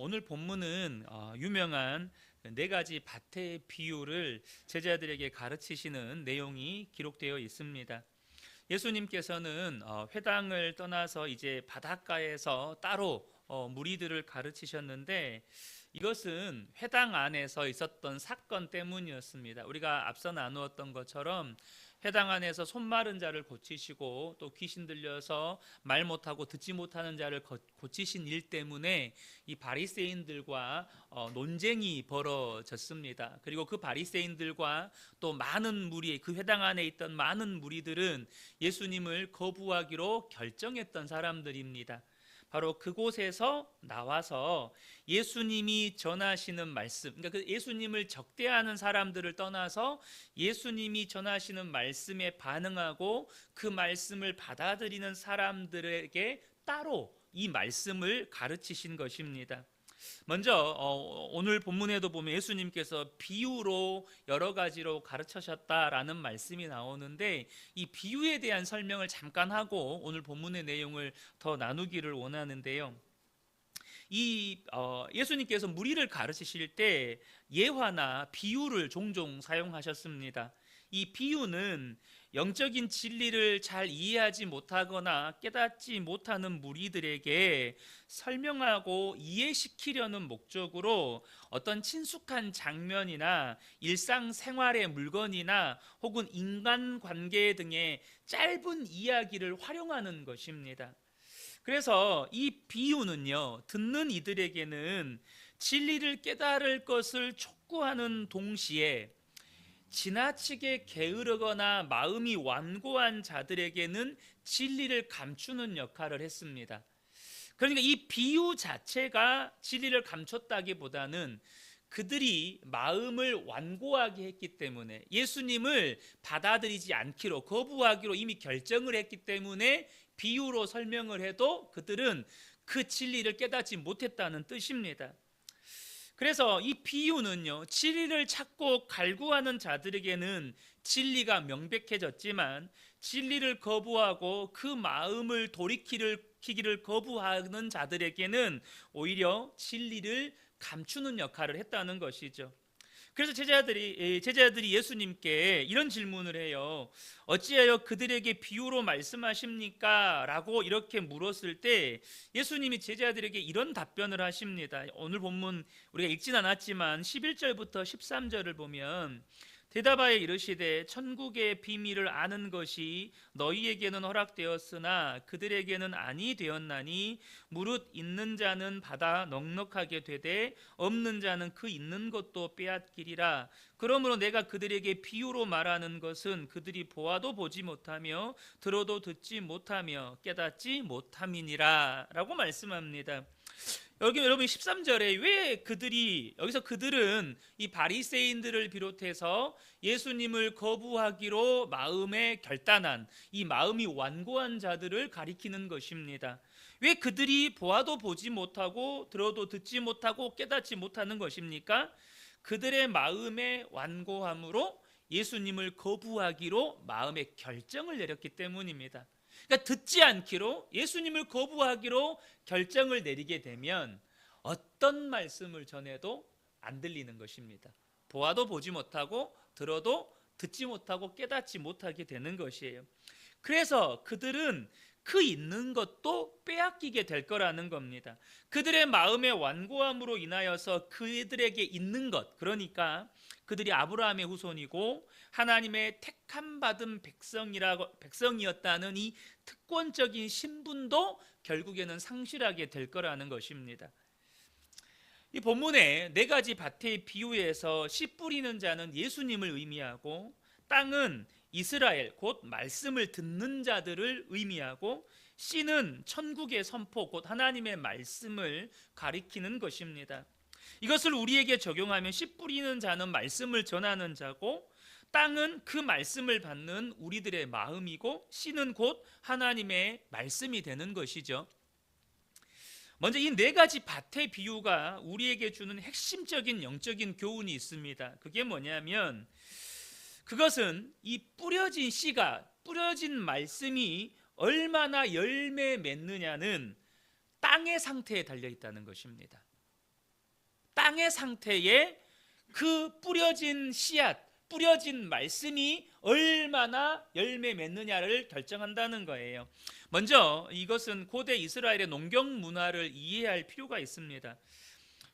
오늘 본문은 유명한 네 가지 밭의 비유를 제자들에게 가르치시는 내용이 기록되어 있습니다. 예수님께서는 회당을 떠나서 이제 바닷가에서 따로 무리들을 가르치셨는데, 이것은 회당 안에서 있었던 사건 때문이었습니다. 우리가 앞서 나누었던 것처럼 회당 안에서 손 마른 자를 고치시고, 또 귀신 들려서 말 못하고 듣지 못하는 자를 고치신 일 때문에 이 바리새인들과 논쟁이 벌어졌습니다. 그리고 그 바리새인들과 또 많은 무리, 그 회당 안에 있던 많은 무리들은 예수님을 거부하기로 결정했던 사람들입니다. 바로 그곳에서 나와서 예수님이 전하시는 말씀, 그러니까 그 예수님을 적대하는 사람들을 떠나서 예수님이 전하시는 말씀에 반응하고 그 말씀을 받아들이는 사람들에게 따로 이 말씀을 가르치신 것입니다. 먼저 오늘 본문에도 보면 예수님께서 비유로 여러 가지로 가르치셨다라는 말씀이 나오는데, 이 비유에 대한 설명을 잠깐 하고 오늘 본문의 내용을 더 나누기를 원하는데요. 예수님께서 무리를 가르치실 때 예화나 비유를 종종 사용하셨습니다. 이 비유는 영적인 진리를 잘 이해하지 못하거나 깨닫지 못하는 무리들에게 설명하고 이해시키려는 목적으로 어떤 친숙한 장면이나 일상생활의 물건이나 혹은 인간관계 등의 짧은 이야기를 활용하는 것입니다. 그래서 이 비유는요, 듣는 이들에게는 진리를 깨달을 것을 촉구하는 동시에 지나치게 게으르거나 마음이 완고한 자들에게는 진리를 감추는 역할을 했습니다. 그러니까 이 비유 자체가 진리를 감췄다기보다는 그들이 마음을 완고하게 했기 때문에, 예수님을 받아들이지 않기로, 거부하기로 이미 결정을 했기 때문에 비유로 설명을 해도 그들은 그 진리를 깨닫지 못했다는 뜻입니다. 그래서 이 비유는요, 진리를 찾고 갈구하는 자들에게는 진리가 명백해졌지만, 진리를 거부하고 그 마음을 돌이키기를 거부하는 자들에게는 오히려 진리를 감추는 역할을 했다는 것이죠. 그래서 제자들이 예수님께 이런 질문을 해요. 어찌하여 그들에게 비유로 말씀하십니까? 라고 이렇게 물었을 때 예수님이 제자들에게 이런 답변을 하십니다. 오늘 본문 우리가 읽진 않았지만 11절부터 13절을 보면, 대답하여 이르시되 천국의 비밀을 아는 것이 너희에게는 허락되었으나 그들에게는 아니 되었나니, 무릇 있는 자는 받아 넉넉하게 되되 없는 자는 그 있는 것도 빼앗기리라. 그러므로 내가 그들에게 비유로 말하는 것은 그들이 보아도 보지 못하며 들어도 듣지 못하며 깨닫지 못함이니라 라고 말씀합니다. 여기 여러분 13절에 왜 여기서 그들은 이 바리새인들을 비롯해서 예수님을 거부하기로 마음에 결단한, 이 마음이 완고한 자들을 가리키는 것입니다. 왜 그들이 보아도 보지 못하고 들어도 듣지 못하고 깨닫지 못하는 것입니까? 그들의 마음의 완고함으로 예수님을 거부하기로 마음의 결정을 내렸기 때문입니다. 그러니까 듣지 않기로, 예수님을 거부하기로 결정을 내리게 되면 어떤 말씀을 전해도 안 들리는 것입니다. 보아도 보지 못하고 들어도 듣지 못하고 깨닫지 못하게 되는 것이에요. 그래서 그들은 그 있는 것도 빼앗기게 될 거라는 겁니다. 그들의 마음의 완고함으로 인하여서 그들에게 있는 것, 그러니까 그들이 아브라함의 후손이고 하나님의 택함 받은 백성이었다는 이 특권적인 신분도 결국에는 상실하게 될 거라는 것입니다. 이 본문에 네 가지 밭의 비유에서 씨 뿌리는 자는 예수님을 의미하고, 땅은 이스라엘 곧 말씀을 듣는 자들을 의미하고, 씨는 천국의 선포 곧 하나님의 말씀을 가리키는 것입니다. 이것을 우리에게 적용하면 씨 뿌리는 자는 말씀을 전하는 자고, 땅은 그 말씀을 받는 우리들의 마음이고, 씨는 곧 하나님의 말씀이 되는 것이죠. 먼저 이 네 가지 밭의 비유가 우리에게 주는 핵심적인 영적인 교훈이 있습니다. 그게 뭐냐면, 그것은 이 뿌려진 씨가, 뿌려진 말씀이 얼마나 열매 맺느냐는 땅의 상태에 달려 있다는 것입니다. 땅의 상태에 그 뿌려진 씨앗, 뿌려진 말씀이 얼마나 열매 맺느냐를 결정한다는 거예요. 먼저 이것은 고대 이스라엘의 농경 문화를 이해할 필요가 있습니다.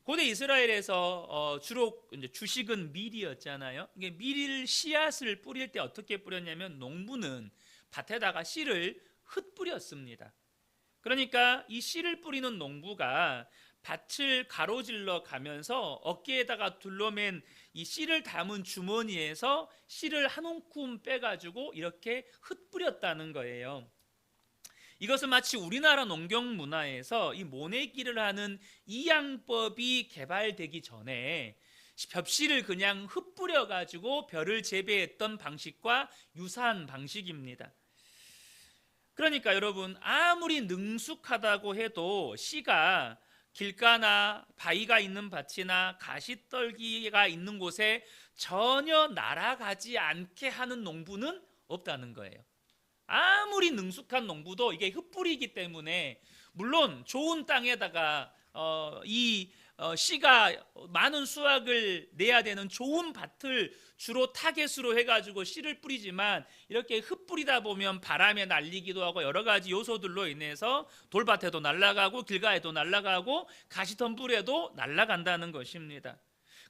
고대 이스라엘에서 주로 이제 주식은 밀이었잖아요. 이게 밀 씨앗을 뿌릴 때 어떻게 뿌렸냐면 농부는 밭에다가 씨를 흩뿌렸습니다. 그러니까 이 씨를 뿌리는 농부가 밭을 가로질러 가면서 어깨에다가 둘러맨 이 씨를 담은 주머니에서 씨를 한 움큼 빼가지고 이렇게 흩뿌렸다는 거예요. 이것은 마치 우리나라 농경 문화에서 이 모내기를 하는 이양법이 개발되기 전에 벽씨를 그냥 흩뿌려 가지고 벼를 재배했던 방식과 유사한 방식입니다. 그러니까 여러분, 아무리 능숙하다고 해도 씨가 길가나 바위가 있는 밭이나 가시떨기가 있는 곳에 전혀 날아가지 않게 하는 농부는 없다는 거예요. 아무리 능숙한 농부도 이게 흩뿌리기 때문에, 물론 좋은 땅에다가 씨가 많은 수확을 내야 되는 좋은 밭을 주로 타겟으로 해가지고 씨를 뿌리지만, 이렇게 흩뿌리다 보면 바람에 날리기도 하고 여러 가지 요소들로 인해서 돌밭에도 날아가고 길가에도 날아가고 가시덤불에도 날아간다는 것입니다.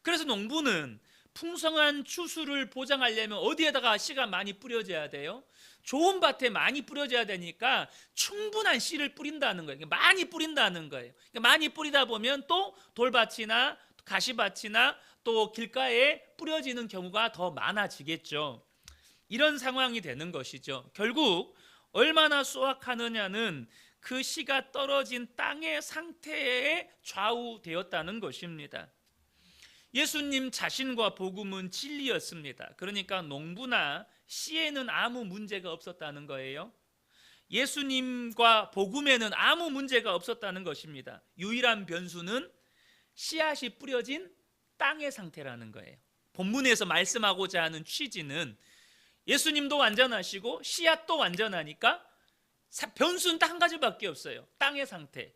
그래서 농부는 풍성한 추수를 보장하려면 어디에다가 씨가 많이 뿌려져야 돼요? 좋은 밭에 많이 뿌려져야 되니까 충분한 씨를 뿌린다는 거예요. 많이 뿌린다는 거예요. 많이 뿌리다 보면 또 돌밭이나 가시밭이나 또 길가에 뿌려지는 경우가 더 많아지겠죠. 이런 상황이 되는 것이죠. 결국 얼마나 수확하느냐는 그 씨가 떨어진 땅의 상태에 좌우되었다는 것입니다. 예수님 자신과 복음은 진리였습니다. 그러니까 농부나 씨에는 아무 문제가 없었다는 거예요. 예수님과 복음에는 아무 문제가 없었다는 것입니다. 유일한 변수는 씨앗이 뿌려진 땅의 상태라는 거예요. 본문에서 말씀하고자 하는 취지는 예수님도 완전하시고 씨앗도 완전하니까 변수는 딱 한 가지밖에 없어요. 땅의 상태.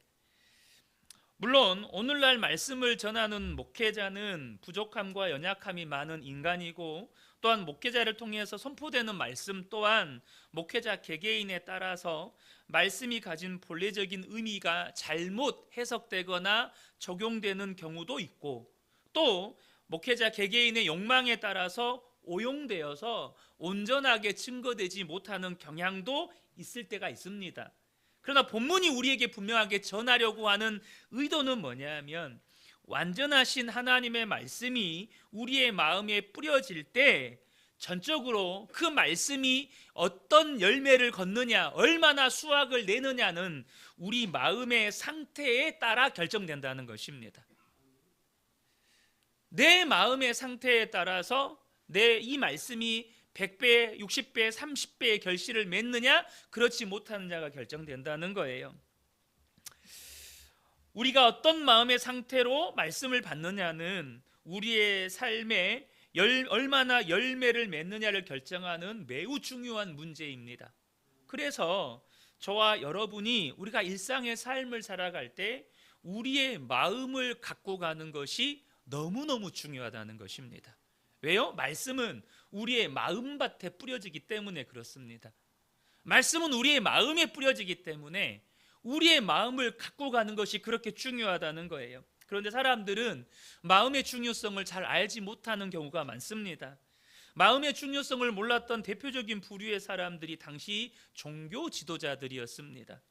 물론 오늘날 말씀을 전하는 목회자는 부족함과 연약함이 많은 인간이고, 또한 목회자를 통해서 선포되는 말씀 또한 목회자 개개인에 따라서 말씀이 가진 본래적인 의미가 잘못 해석되거나 적용되는 경우도 있고, 또 목회자 개개인의 욕망에 따라서 오용되어서 온전하게 증거되지 못하는 경향도 있을 때가 있습니다. 그러나 본문이 우리에게 분명하게 전하려고 하는 의도는 뭐냐면, 완전하신 하나님의 말씀이 우리의 마음에 뿌려질 때 전적으로 그 말씀이 어떤 열매를 걷느냐, 얼마나 수확을 내느냐는 우리 마음의 상태에 따라 결정된다는 것입니다. 내 마음의 상태에 따라서 내 이 말씀이 100배, 60배, 30배의 결실을 맺느냐, 그렇지 못하는 자가 결정된다는 거예요. 우리가 어떤 마음의 상태로 말씀을 받느냐는 우리의 삶에 얼마나 열매를 맺느냐를 결정하는 매우 중요한 문제입니다. 그래서 저와 여러분이 우리가 일상의 삶을 살아갈 때 우리의 마음을 갖고 가는 것이 너무너무 중요하다는 것입니다. 왜요? 말씀은 우리의 마음밭에 뿌려지기 때문에 그렇습니다. 말씀은 우리의 마음에 뿌려지기 때문에 우리의 마음을 갖고 가는 것이 그렇게 중요하다는 거예요. 그런데 사람들은 마음의 중요성을 잘 알지 못하는 경우가 많습니다. 마음의 중요성을 몰랐던 대표적인 부류의 사람들이 당시 종교 지도자들이었습니다.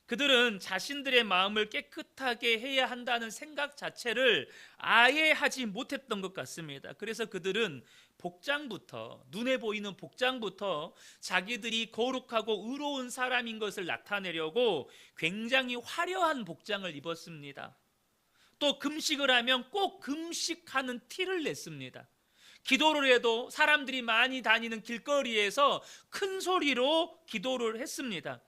그들은 자신들의 마음을 깨끗하게 해야 한다는 생각 자체를 아예 하지 못했던 것 같습니다. 그래서 그들은 복장부터, 눈에 보이는 복장부터 자기들이 거룩하고 의로운 사람인 것을 나타내려고 굉장히 화려한 복장을 입었습니다. 또 금식을 하면 꼭 금식하는 티를 냈습니다. 기도를 해도 사람들이 많이 다니는 길거리에서 큰 소리로 기도를 했습니다.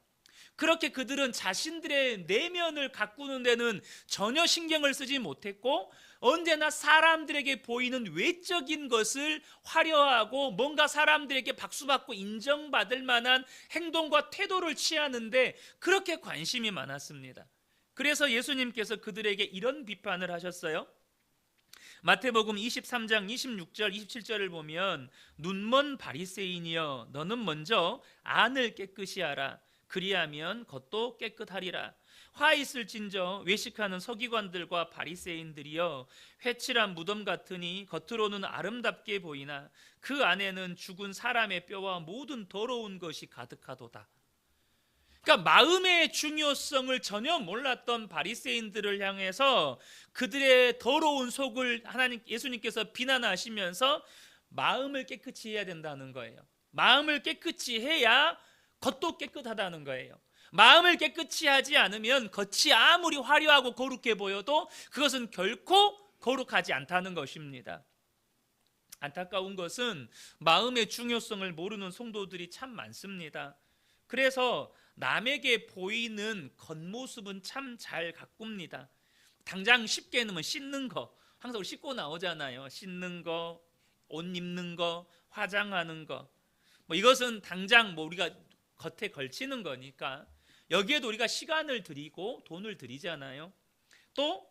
그렇게 그들은 자신들의 내면을 가꾸는 데는 전혀 신경을 쓰지 못했고, 언제나 사람들에게 보이는 외적인 것을 화려하고 뭔가 사람들에게 박수받고 인정받을 만한 행동과 태도를 취하는데 그렇게 관심이 많았습니다. 그래서 예수님께서 그들에게 이런 비판을 하셨어요. 마태복음 23장 26절 27절을 보면 눈먼 바리새인이여 너는 먼저 안을 깨끗이 하라 그리하면 겉도 깨끗하리라. 화 있을진저 외식하는 서기관들과 바리새인들이여 회칠한 무덤 같으니 겉으로는 아름답게 보이나 그 안에는 죽은 사람의 뼈와 모든 더러운 것이 가득하도다. 그러니까 마음의 중요성을 전혀 몰랐던 바리새인들을 향해서 그들의 더러운 속을 예수님께서 비난하시면서 마음을 깨끗이 해야 된다는 거예요. 마음을 깨끗이 해야 겉도 깨끗하다는 거예요. 마음을 깨끗이 하지 않으면 겉이 아무리 화려하고 거룩해 보여도 그것은 결코 거룩하지 않다는 것입니다. 안타까운 것은 마음의 중요성을 모르는 성도들이 참 많습니다. 그래서 남에게 보이는 겉모습은 참 잘 가꿉니다. 당장 쉽게는 씻는 거, 항상 우리 씻고 나오잖아요. 씻는 거, 옷 입는 거, 화장하는 거. 이것은 당장 우리가 겉에 걸치는 거니까 여기에도 우리가 시간을 들이고 돈을 들이잖아요. 또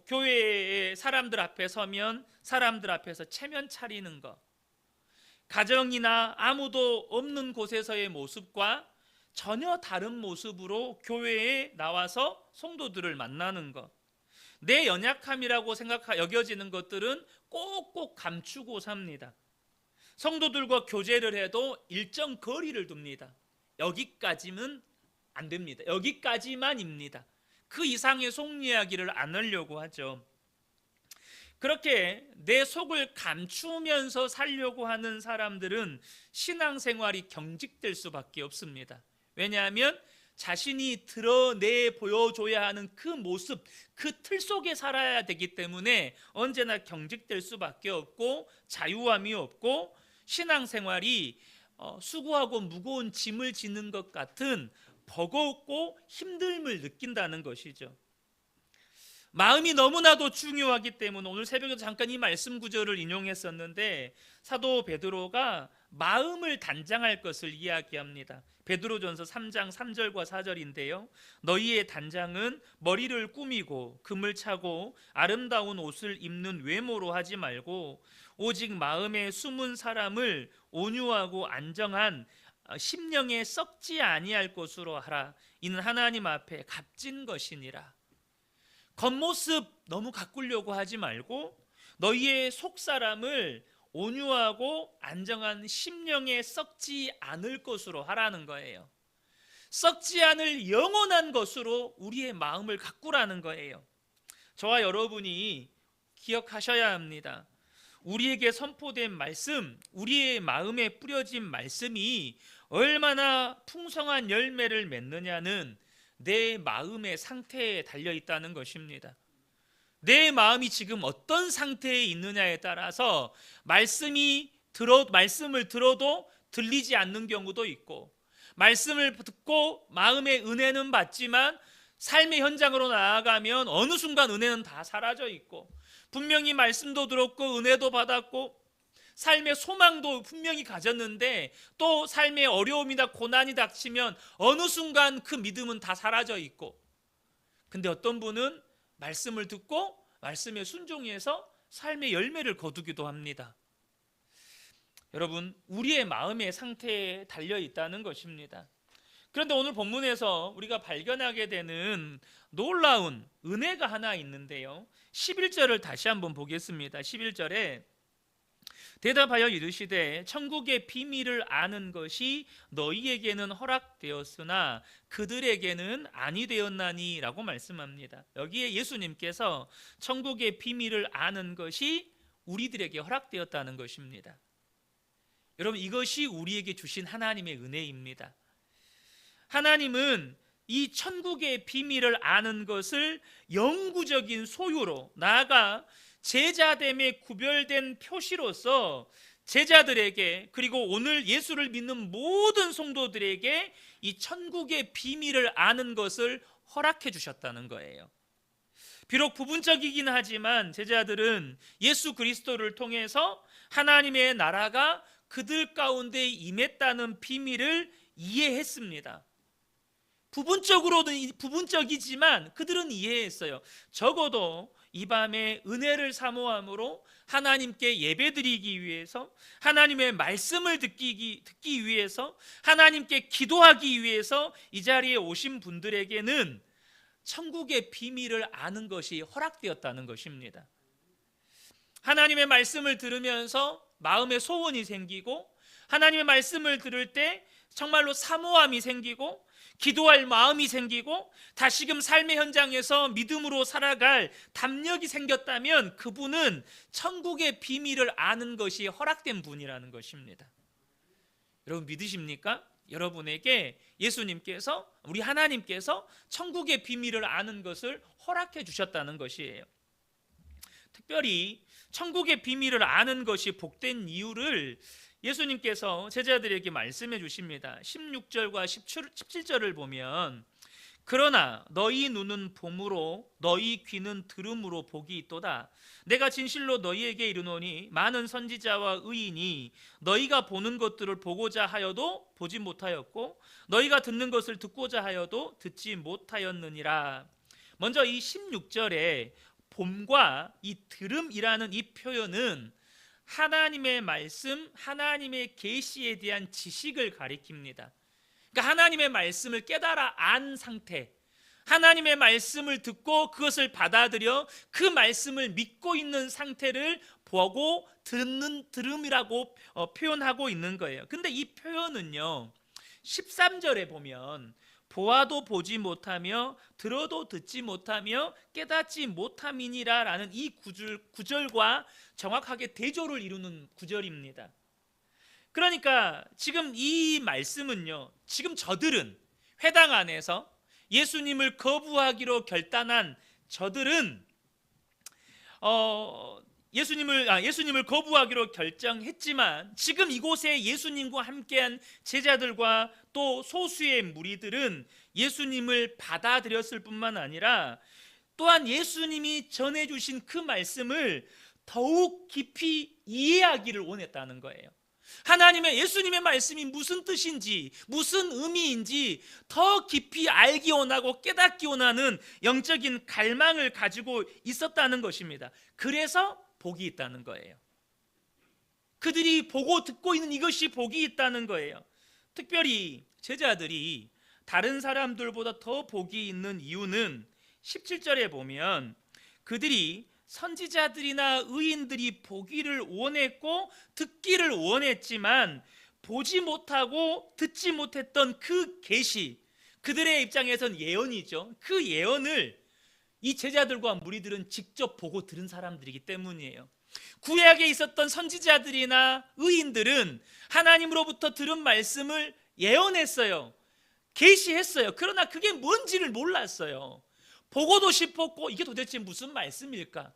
교회에 사람들 앞에 서면 사람들 앞에서 체면 차리는 거, 가정이나 아무도 없는 곳에서의 모습과 전혀 다른 모습으로 교회에 나와서 성도들을 만나는 것, 내 연약함이라고 여겨지는 것들은 꼭꼭 감추고 삽니다. 성도들과 교제를 해도 일정 거리를 둡니다. 여기까지는 안 됩니다. 여기까지만입니다. 그 이상의 속 이야기를 안 하려고 하죠. 그렇게 내 속을 감추면서 살려고 하는 사람들은 신앙생활이 경직될 수밖에 없습니다. 왜냐하면 자신이 드러내 보여줘야 하는 그 모습, 그 틀 속에 살아야 되기 때문에 언제나 경직될 수밖에 없고 자유함이 없고 신앙생활이 수고하고 무거운 짐을 지는 것 같은 버겁고 힘듦을 느낀다는 것이죠. 마음이 너무나도 중요하기 때문에 오늘 새벽에 잠깐 이 말씀 구절을 인용했었는데 사도 베드로가 마음을 단장할 것을 이야기합니다. 베드로전서 3장 3절과 4절인데요. 너희의 단장은 머리를 꾸미고 금을 차고 아름다운 옷을 입는 외모로 하지 말고 오직 마음에 숨은 사람을 온유하고 안정한 심령에 썩지 아니할 것으로 하라. 이는 하나님 앞에 값진 것이니라. 겉모습 너무 가꾸려고 하지 말고 너희의 속사람을 온유하고 안정한 심령에 썩지 않을 것으로 하라는 거예요. 썩지 않을 영원한 것으로 우리의 마음을 가꾸라는 거예요. 저와 여러분이 기억하셔야 합니다. 우리에게 선포된 말씀, 우리의 마음에 뿌려진 말씀이 얼마나 풍성한 열매를 맺느냐는 내 마음의 상태에 달려 있다는 것입니다. 내 마음이 지금 어떤 상태에 있느냐에 따라서 말씀을 들어도 들리지 않는 경우도 있고, 말씀을 듣고 마음의 은혜는 받지만 삶의 현장으로 나아가면 어느 순간 은혜는 다 사라져 있고, 분명히 말씀도 들었고 은혜도 받았고 삶의 소망도 분명히 가졌는데 또 삶의 어려움이나 고난이 닥치면 어느 순간 그 믿음은 다 사라져 있고, 근데 어떤 분은 말씀을 듣고 말씀에 순종해서 삶의 열매를 거두기도 합니다. 여러분, 우리의 마음의 상태에 달려 있다는 것입니다. 그런데 오늘 본문에서 우리가 발견하게 되는 놀라운 은혜가 하나 있는데요. 11절을 다시 한번 보겠습니다. 11절에 대답하여 이르시되 천국의 비밀을 아는 것이 너희에게는 허락되었으나 그들에게는 아니 되었나니 라고 말씀합니다. 여기에 예수님께서 천국의 비밀을 아는 것이 우리들에게 허락되었다는 것입니다. 여러분, 이것이 우리에게 주신 하나님의 은혜입니다. 하나님은 이 천국의 비밀을 아는 것을 영구적인 소유로, 나아가 제자됨에 구별된 표시로서 제자들에게, 그리고 오늘 예수를 믿는 모든 성도들에게 이 천국의 비밀을 아는 것을 허락해 주셨다는 거예요. 비록 부분적이긴 하지만 제자들은 예수 그리스도를 통해서 하나님의 나라가 그들 가운데 임했다는 비밀을 이해했습니다. 부분적이지만 그들은 이해했어요. 적어도 이 밤에 은혜를 사모함으로 하나님께 예배드리기 위해서, 하나님의 말씀을 듣기 위해서, 하나님께 기도하기 위해서 이 자리에 오신 분들에게는 천국의 비밀을 아는 것이 허락되었다는 것입니다. 하나님의 말씀을 들으면서 마음에 소원이 생기고, 하나님의 말씀을 들을 때 정말로 사모함이 생기고, 기도할 마음이 생기고, 다시금 삶의 현장에서 믿음으로 살아갈 담력이 생겼다면 그분은 천국의 비밀을 아는 것이 허락된 분이라는 것입니다. 여러분 믿으십니까? 여러분에게 예수님께서, 우리 하나님께서 천국의 비밀을 아는 것을 허락해 주셨다는 것이에요. 특별히 천국의 비밀을 아는 것이 복된 이유를 예수님께서 제자들에게 말씀해 주십니다. 16절과 17절을 보면, 그러나 너희 눈은 봄으로 너희 귀는 들음으로 복이 있도다. 내가 진실로 너희에게 이르노니 많은 선지자와 의인이 너희가 보는 것들을 보고자 하여도 보지 못하였고, 너희가 듣는 것을 듣고자 하여도 듣지 못하였느니라. 먼저 이 16절에 봄과 이 들음이라는 이 표현은 하나님의 말씀, 하나님의 계시에 대한 지식을 가리킵니다. 그러니까 하나님의 말씀을 깨달아 안 상태, 하나님의 말씀을 듣고 그것을 받아들여 그 말씀을 믿고 있는 상태를 보고 듣는 들음이라고 표현하고 있는 거예요. 근데 이 표현은요, 13절에 보면 보아도 보지 못하며 들어도 듣지 못하며 깨닫지 못함이니라 라는 이 구절과 정확하게 대조를 이루는 구절입니다. 그러니까 지금 이 말씀은요, 지금 저들은, 회당 안에서 예수님을 거부하기로 결단한 저들은 예수님을 거부하기로 결정했지만, 지금 이곳에 예수님과 함께한 제자들과 또 소수의 무리들은 예수님을 받아들였을 뿐만 아니라 또한 예수님이 전해주신 그 말씀을 더욱 깊이 이해하기를 원했다는 거예요. 하나님의, 예수님의 말씀이 무슨 뜻인지, 무슨 의미인지 더 깊이 알기 원하고 깨닫기 원하는 영적인 갈망을 가지고 있었다는 것입니다. 그래서 복이 있다는 거예요. 그들이 보고 듣고 있는 이것이 복이 있다는 거예요. 특별히 제자들이 다른 사람들보다 더 복이 있는 이유는 17절에 보면, 그들이 선지자들이나 의인들이 보기를 원했고 듣기를 원했지만 보지 못하고 듣지 못했던 그 계시, 그들의 입장에선 예언이죠. 그 예언을 이 제자들과 무리들은 직접 보고 들은 사람들이기 때문이에요. 구약에 있었던 선지자들이나 의인들은 하나님으로부터 들은 말씀을 예언했어요. 계시했어요. 그러나 그게 뭔지를 몰랐어요. 보고도 싶었고, 이게 도대체 무슨 말씀일까?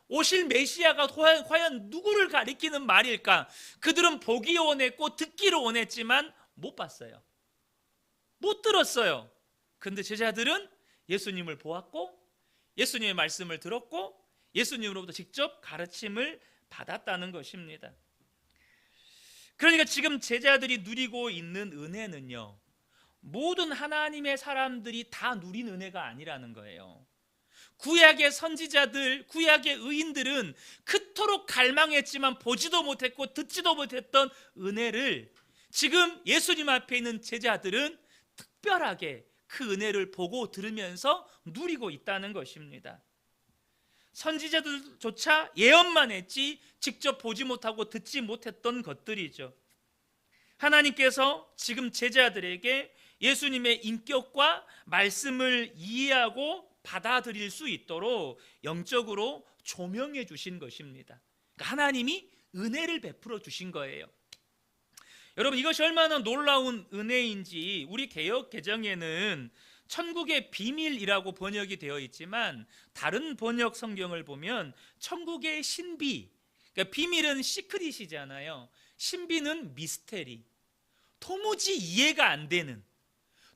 오실 메시아가 과연 누구를 가리키는 말일까? 그들은 보기 원했고 듣기를 원했지만 못 봤어요. 못 들었어요. 근데 제자들은 예수님을 보았고, 예수님의 말씀을 들었고, 예수님으로부터 직접 가르침을 받았다는 것입니다. 그러니까 지금 제자들이 누리고 있는 은혜는요, 모든 하나님의 사람들이 다 누린 은혜가 아니라는 거예요. 구약의 선지자들, 구약의 의인들은 그토록 갈망했지만 보지도 못했고 듣지도 못했던 은혜를 지금 예수님 앞에 있는 제자들은 특별하게 그 은혜를 보고 들으면서 누리고 있다는 것입니다. 선지자들조차 예언만 했지 직접 보지 못하고 듣지 못했던 것들이죠. 하나님께서 지금 제자들에게 예수님의 인격과 말씀을 이해하고 받아들일 수 있도록 영적으로 조명해 주신 것입니다. 그러니까 하나님이 은혜를 베풀어 주신 거예요. 여러분, 이것이 얼마나 놀라운 은혜인지 우리 개역 개정에는 천국의 비밀이라고 번역이 되어 있지만, 다른 번역 성경을 보면 천국의 신비, 그러니까 비밀은 시크릿이잖아요. 신비는 미스테리, 도무지 이해가 안 되는,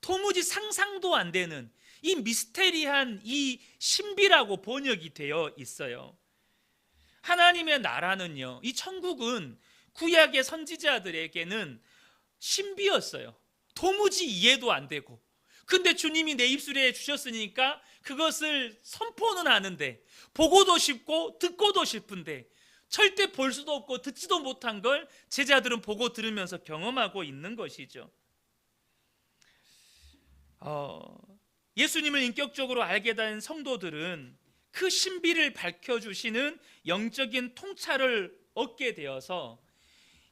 도무지 상상도 안 되는 이 미스테리한 이 신비라고 번역이 되어 있어요. 하나님의 나라는요, 이 천국은 구약의 선지자들에게는 신비였어요. 도무지 이해도 안 되고, 근데 주님이 내 입술에 주셨으니까 그것을 선포는 하는데, 보고도 싶고 듣고도 싶은데 절대 볼 수도 없고 듣지도 못한 걸 제자들은 보고 들으면서 경험하고 있는 것이죠. 예수님을 인격적으로 알게 된 성도들은 그 신비를 밝혀주시는 영적인 통찰을 얻게 되어서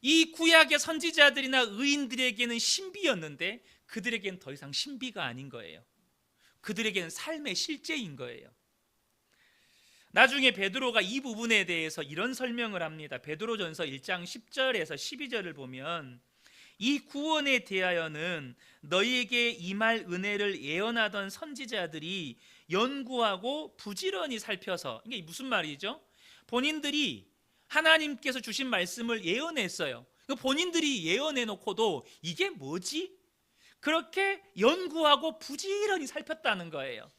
이 구약의 선지자들이나 의인들에게는 신비였는데 그들에게는 더 이상 신비가 아닌 거예요. 그들에게는 삶의 실제인 거예요. 나중에 베드로가 이 부분에 대해서 이런 설명을 합니다. 베드로전서 1장 10절에서 12절을 보면, 이 구원에 대하여는 너희에게 임할 은혜를 예언하던 선지자들이 연구하고 부지런히 살펴서, 이게 무슨 말이죠? 본인들이 하나님께서 주신 말씀을 예언했어요. 본인들이 예언해 놓고도 이게 뭐지? 그렇게 연구하고 부지런히 살폈다는 거예요.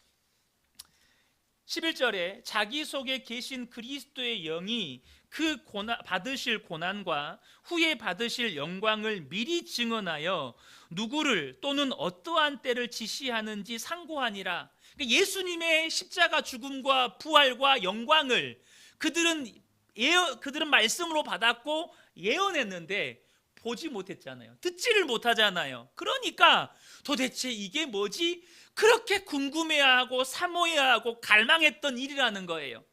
11절에 자기 속에 계신 그리스도의 영이 그 받으실 고난과 후에 받으실 영광을 미리 증언하여 누구를 또는 어떠한 때를 지시하는지 상고하니라. 예수님의 십자가 죽음과 부활과 영광을 그들은 말씀으로 받았고 예언했는데 보지 못했잖아요. 듣지를 못하잖아요. 그러니까 도대체 이게 뭐지? 그렇게 궁금해하고 사모해하고 갈망했던 일이라는 거예요.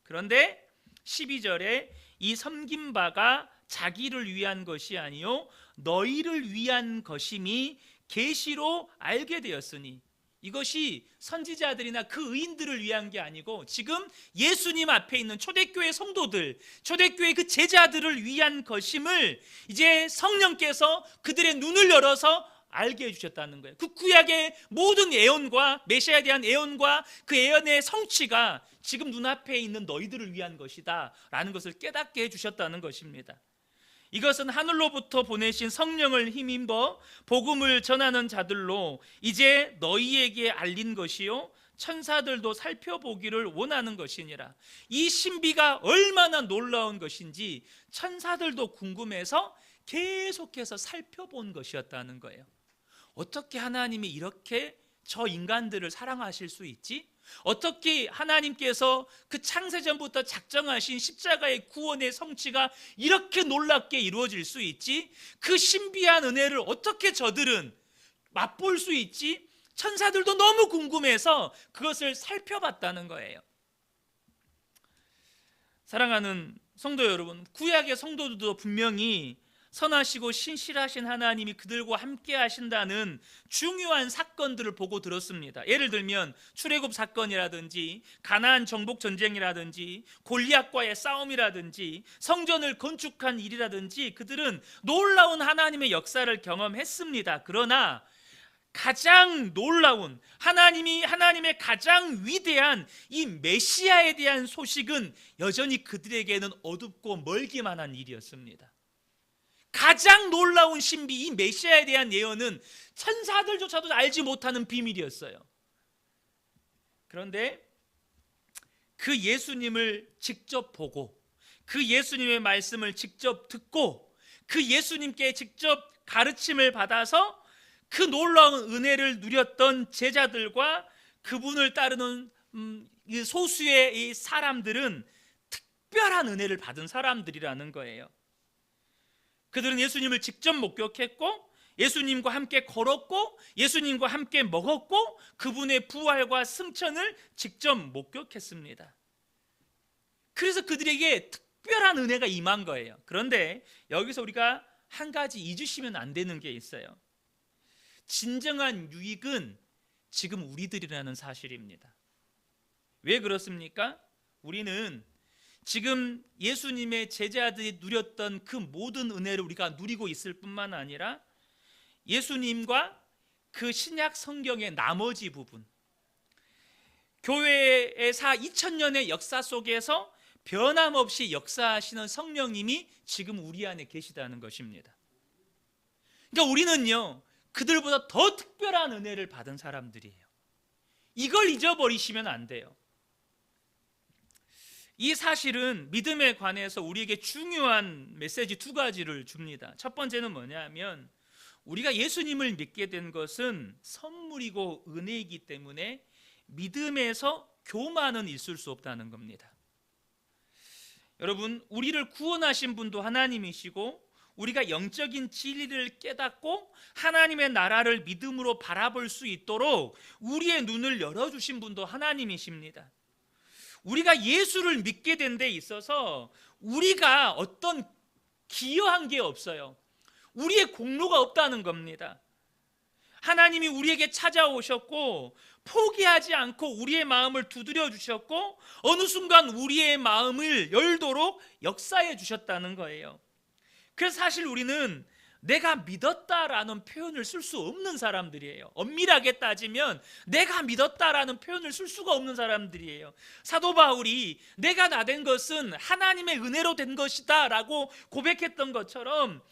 그런데 12절에 이 섬긴 바가 자기를 위한 것이 아니요 너희를 위한 것임이 계시로 알게 되었으니, 이것이 선지자들이나 그 의인들을 위한 게 아니고 지금 예수님 앞에 있는 초대교회 성도들, 초대교회 그 제자들을 위한 것임을 이제 성령께서 그들의 눈을 열어서 알게 해주셨다는 거예요. 그 구약의 모든 예언과 메시아에 대한 예언과 그 예언의 성취가 지금 눈앞에 있는 너희들을 위한 것이다 라는 것을 깨닫게 해주셨다는 것입니다. 이것은 하늘로부터 보내신 성령을 힘입어 복음을 전하는 자들로 이제 너희에게 알린 것이요 천사들도 살펴보기를 원하는 것이니라. 이 신비가 얼마나 놀라운 것인지 천사들도 궁금해서 계속해서 살펴본 것이었다는 거예요. 어떻게 하나님이 이렇게 저 인간들을 사랑하실 수 있지? 어떻게 하나님께서 그 창세전부터 작정하신 십자가의 구원의 성취가 이렇게 놀랍게 이루어질 수 있지? 그 신비한 은혜를 어떻게 저들은 맛볼 수 있지? 천사들도 너무 궁금해서 그것을 살펴봤다는 거예요. 사랑하는 성도 여러분, 구약의 성도들도 분명히 선하시고 신실하신 하나님이 그들과 함께 하신다는 중요한 사건들을 보고 들었습니다. 예를 들면 출애굽 사건이라든지 가나안 정복 전쟁이라든지 골리앗과의 싸움이라든지 성전을 건축한 일이라든지 그들은 놀라운 하나님의 역사를 경험했습니다. 그러나 가장 놀라운 하나님의 가장 위대한 이 메시아에 대한 소식은 여전히 그들에게는 어둡고 멀기만 한 일이었습니다. 가장 놀라운 신비, 이 메시아에 대한 예언은 천사들조차도 알지 못하는 비밀이었어요. 그런데 그 예수님을 직접 보고 그 예수님의 말씀을 직접 듣고 그 예수님께 직접 가르침을 받아서 그 놀라운 은혜를 누렸던 제자들과 그분을 따르는 소수의 이 사람들은 특별한 은혜를 받은 사람들이라는 거예요. 그들은 예수님을 직접 목격했고 예수님과 함께 걸었고 예수님과 함께 먹었고 그분의 부활과 승천을 직접 목격했습니다. 그래서 그들에게 특별한 은혜가 임한 거예요. 그런데 여기서 우리가 한 가지 잊으시면 안 되는 게 있어요. 진정한 유익은 지금 우리들이라는 사실입니다. 왜 그렇습니까? 우리는 지금 예수님의 제자들이 누렸던 그 모든 은혜를 우리가 누리고 있을 뿐만 아니라 예수님과 그 신약 성경의 나머지 부분, 교회의 2000년의 역사 속에서 변함없이 역사하시는 성령님이 지금 우리 안에 계시다는 것입니다. 그러니까 우리는요 그들보다 더 특별한 은혜를 받은 사람들이에요. 이걸 잊어버리시면 안 돼요. 이 사실은 믿음에 관해서 우리에게 중요한 메시지 두 가지를 줍니다. 첫 번째는 뭐냐면 우리가 예수님을 믿게 된 것은 선물이고 은혜이기 때문에 믿음에서 교만은 있을 수 없다는 겁니다. 여러분, 우리를 구원하신 분도 하나님이시고 우리가 영적인 진리를 깨닫고 하나님의 나라를 믿음으로 바라볼 수 있도록 우리의 눈을 열어주신 분도 하나님이십니다. 우리가 예수를 믿게 된 데 있어서 우리가 어떤 기여한 게 없어요. 우리의 공로가 없다는 겁니다. 하나님이 우리에게 찾아오셨고 포기하지 않고 우리의 마음을 두드려 주셨고 어느 순간 우리의 마음을 열도록 역사해 주셨다는 거예요. 그래서 사실 우리는 내가 믿었다라는 표현을 쓸 수 없는 사람들이에요. 엄밀하게 따지면 내가 믿었다라는 표현을 쓸 수가 없는 사람들이에요. 사도 바울이 내가 나된 것은 하나님의 은혜로 된 것이다 라고 고백했던 것처럼